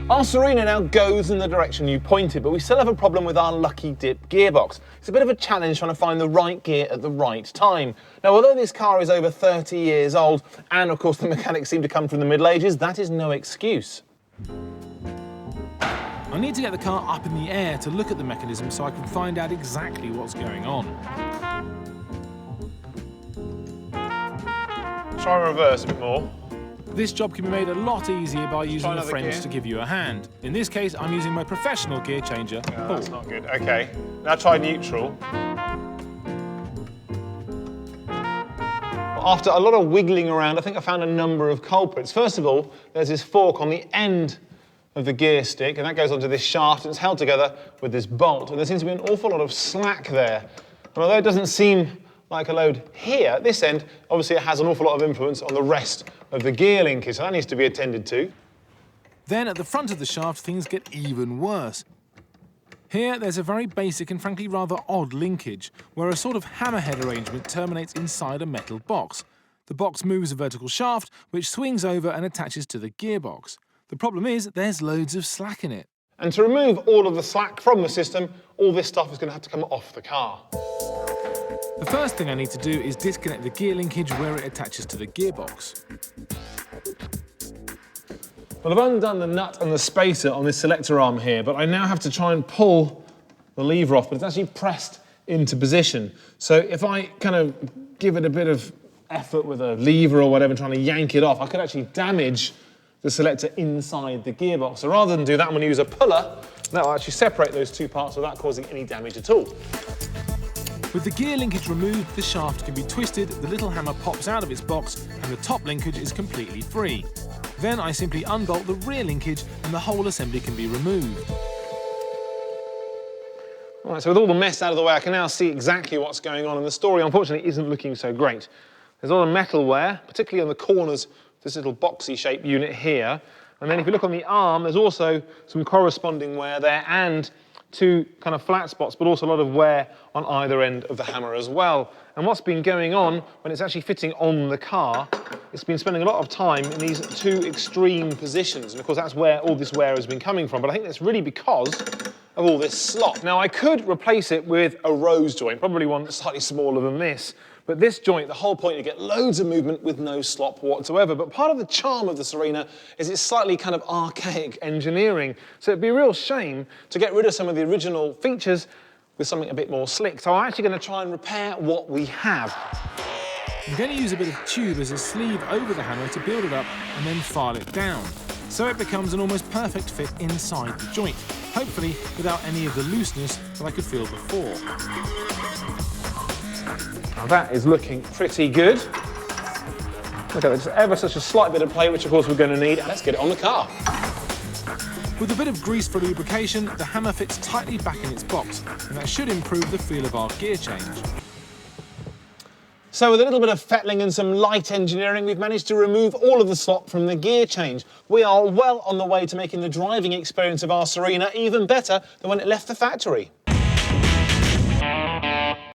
Our Serena now goes in the direction you pointed, but we still have a problem with our lucky dip gearbox. It's a bit of a challenge trying to find the right gear at the right time. Now, although this car is over 30 years old, and of course the mechanics seem to come from the Middle Ages, that is no excuse. I need to get the car up in the air to look at the mechanism so I can find out exactly what's going on. Try reverse a bit more. This job can be made a lot easier by using a friend to give you a hand. In this case, I'm using my professional gear changer, Paul. That's not good. Okay, now try neutral. After a lot of wiggling around, I think I found a number of culprits. First of all, there's this fork on the end of the gear stick, and that goes onto this shaft, and it's held together with this bolt. And there seems to be an awful lot of slack there. And although it doesn't seem like a load here, at this end, obviously it has an awful lot of influence on the rest of the gear linkage, so that needs to be attended to. Then at the front of the shaft, things get even worse. Here, there's a very basic and frankly rather odd linkage, where a sort of hammerhead arrangement terminates inside a metal box. The box moves a vertical shaft, which swings over and attaches to the gearbox. The problem is, there's loads of slack in it. And to remove all of the slack from the system, all this stuff is going to have to come off the car. The first thing I need to do is disconnect the gear linkage where it attaches to the gearbox. Well, I've undone the nut and the spacer on this selector arm here, but I now have to try and pull the lever off, but it's actually pressed into position. So if I kind of give it a bit of effort with a lever or whatever, trying to yank it off, I could actually damage the selector inside the gearbox. So rather than do that, I'm going to use a puller that will actually separate those two parts without causing any damage at all. With the gear linkage removed, the shaft can be twisted, the little hammer pops out of its box, and the top linkage is completely free. Then I simply unbolt the rear linkage and the whole assembly can be removed. All right, so with all the mess out of the way, I can now see exactly what's going on, and the story, unfortunately, isn't looking so great. There's a lot of metal wear, particularly on the corners of this little boxy shaped unit here. And then if you look on the arm, there's also some corresponding wear there and two kind of flat spots, but also a lot of wear on either end of the hammer as well. And what's been going on when it's actually fitting on the car, it's been spending a lot of time in these two extreme positions. And of course, that's where all this wear has been coming from. But I think that's really because of all this slop. Now, I could replace it with a rose joint, probably one that's slightly smaller than this. But this joint, the whole point, you get loads of movement with no slop whatsoever. But part of the charm of the Serena is its slightly kind of archaic engineering. So it'd be a real shame to get rid of some of the original features with something a bit more slick. So I'm actually going to try and repair what we have. I'm going to use a bit of tube as a sleeve over the hammer to build it up and then file it down. So it becomes an almost perfect fit inside the joint, hopefully without any of the looseness that I could feel before. Now that is looking pretty good. Look at this, ever such a slight bit of play, which of course we're going to need. And let's get it on the car. With a bit of grease for lubrication, the hammer fits tightly back in its box, and that should improve the feel of our gear change. So with a little bit of fettling and some light engineering, we've managed to remove all of the slop from the gear change. We are well on the way to making the driving experience of our Serena even better than when it left the factory.